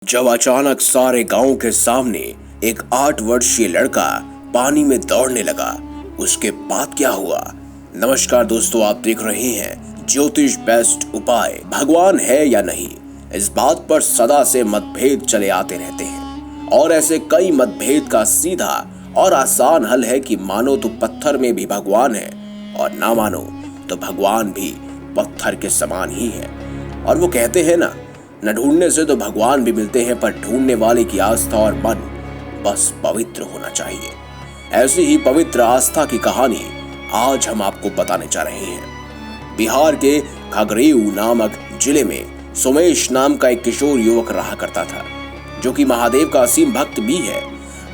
जब अचानक सारे गांव के सामने एक 8 वर्षीय लड़का पानी में दौड़ने लगा, उसके बाद क्या हुआ। नमस्कार दोस्तों, आप देख रहे हैं ज्योतिष बेस्ट उपाय। भगवान है या नहीं, इस बात पर सदा से मतभेद चले आते रहते हैं और ऐसे कई मतभेद का सीधा और आसान हल है कि मानो तो पत्थर में भी भगवान है और ना मानो तो भगवान भी पत्थर के समान ही है। और वो कहते हैं ना, न ढूंढने से तो भगवान भी मिलते हैं, पर ढूंढने वाले की आस्था और मन बस पवित्र होना चाहिए। ऐसी ही पवित्र आस्था की कहानी आज हम आपको बताने जा रहे हैं। बिहार के खगड़ियू नामक जिले में सोमेश नाम का एक किशोर युवक रहा करता था, जो कि महादेव का असीम भक्त भी है।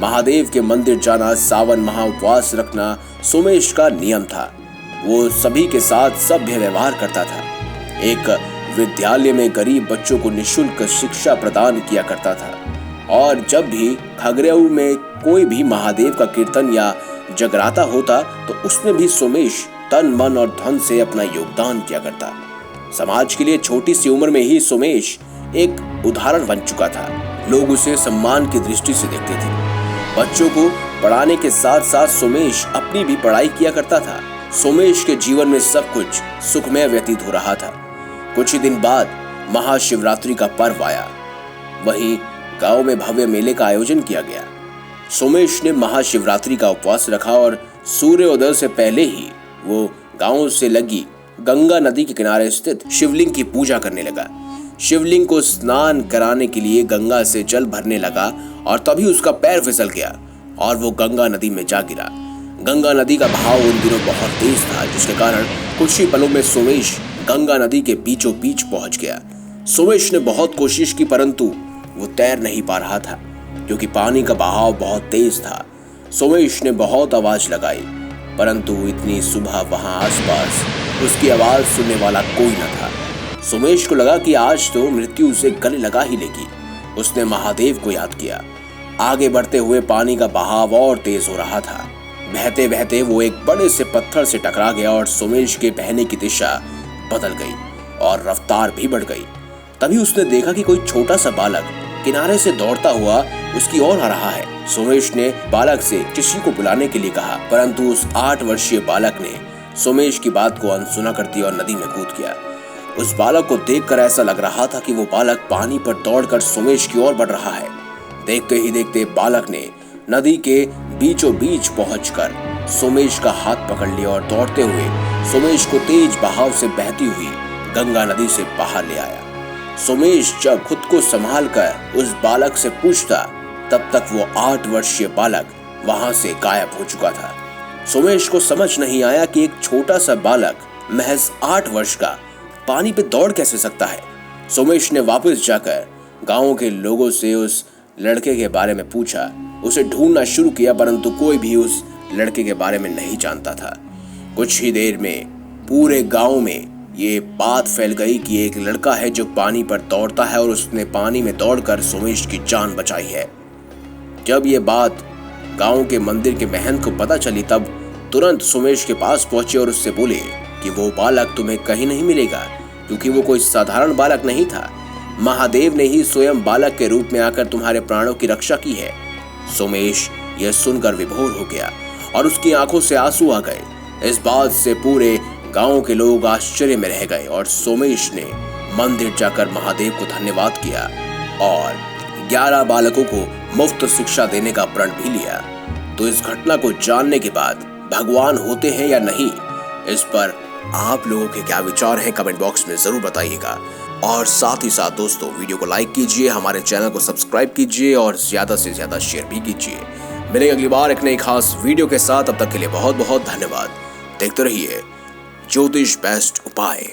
महादेव के मंदिर जाना, सावन माह उपवास रखना सोमेश का नियम था। वो सभी के साथ सभ्य व्यवहार करता था। एक विद्यालय में गरीब बच्चों को निःशुल्क शिक्षा प्रदान किया करता था और जब भी खगड़ियू में कोई भी महादेव का कीर्तन या जगराता होता तो उसमें भी सोमेश तन मन और धन से अपना योगदान किया करता। समाज के लिए छोटी सी उम्र में ही सोमेश एक उदाहरण बन चुका था। लोग उसे सम्मान की दृष्टि से देखते थे। बच्चों को पढ़ाने के साथ साथ सोमेश अपनी भी पढ़ाई किया करता था। सोमेश के जीवन में सब कुछ सुखमय व्यतीत हो रहा था। कुछ ही दिन बाद महाशिवरात्रि का पर्व आया। वहीं गांव में भव्य मेले का आयोजन किया गया। सोमेश ने महाशिवरात्रि का उपवास रखा और सूर्योदय से पहले ही वो गांव से लगी गंगा नदी के किनारे स्थित शिवलिंग की पूजा करने लगा। शिवलिंग को स्नान कराने के लिए गंगा से जल भरने लगा और तभी उसका पैर फिसल गया और वो गंगा नदी में जा गिरा। गंगा नदी का बहाव उन दिनों बहुत तेज था, जिसके कारण कुछ ही पलों में सोमेश गंगा नदी के बीचों बीच पहुंच गया। सोमेश ने बहुत कोशिश की, परंतु वो तैर नहीं पा रहा था क्योंकि पानी का बहाव बहुत तेज था। सोमेश ने बहुत आवाज लगाई, परंतु इतनी सुबह वहां आसपास उसकी आवाज सुनने वाला कोई न था। सोमेश को लगा कि आज तो मृत्यु उसे गले लगा ही लेगी। उसने महादेव को याद किया। आगे बढ़ते हुए पानी का बहाव और तेज हो रहा था। बहते बहते वो एक बड़े से पत्थर से टकरा गया और सोमेश के बहने की दिशा बदल गई और रफ्तार भी बढ़ गई। तभी उसने देखा कि कोई छोटा सा बालक किनारे से दौड़ता हुआ उसकी ओर आ रहा है। सोमेश ने बालक से किसी को बुलाने के लिए कहा, परंतु उस 8 वर्षीय बालक ने सोमेश की बात को अनसुना कर दिया और नदी में कूद गया। उस बालक को देखकर ऐसा लग रहा था कि वो बालक पानी पर दौड़कर सोमेश की ओर बढ़ रहा है। देखते ही देखते बालक ने नदी के बीचों बीच पहुंचकर सोमेश का हाथ पकड़ लिया और दौड़ते हुए सोमेश को तेज बहाव से बहती हुई गंगा नदी से बाहर ले आया। सोमेश जब खुद को संभाल कर उस बालक से पूछता, तब तक वो 8 वर्षीय बालक वहां से गायब हो चुका था। सोमेश को समझ नहीं आया कि एक छोटा सा बालक महज 8 वर्ष का पानी पे दौड़ कैसे सकता है। सोमेश ने वापस जाकर गांव के लोगों से उस लड़के के बारे में पूछा, उसे ढूंढना शुरू किया, परंतु कोई भी उस लड़के के बारे में नहीं जानता था। कुछ ही देर में पूरे गांव में ये बात फैल गई कि एक लड़का है जो पानी पर दौड़ता है और उसने पानी में दौड़कर सोमेश की जान बचाई है। जब ये बात गांव के मंदिर के महंत को पता चली, तब तुरंत सोमेश के पास पहुंचे और उससे बोले कि वो बालक तुम्हें कहीं नहीं मिलेगा, क्योंकि वो कोई साधारण बालक नहीं था। महादेव ने ही स्वयं बालक के रूप में आकर तुम्हारे प्राणों की रक्षा की है। सोमेश यह सुनकर विभोर हो गया और उसकी आंखों से आंसू आ गए। इस बात से पूरे गांव के लोग आश्चर्य में रह गए और सोमेश ने मंदिर जाकर महादेव को धन्यवाद किया और 11 बालकों को मुफ्त शिक्षा देने का प्रण भी लिया। तो इस घटना को जानने के बाद भगवान होते हैं या नहीं, इस पर आप लोगों के क्या विचार हैं कमेंट बॉक्स में जरूर बताइएगा। और साथ ही साथ दोस्तों, वीडियो को लाइक कीजिए, हमारे चैनल को सब्सक्राइब कीजिए और ज्यादा से ज्यादा शेयर भी कीजिए। मिलेंगे अगली बार एक नई खास वीडियो के साथ। तब तक के लिए बहुत बहुत धन्यवाद। देखते रहिए ज्योतिष बेस्ट उपाय।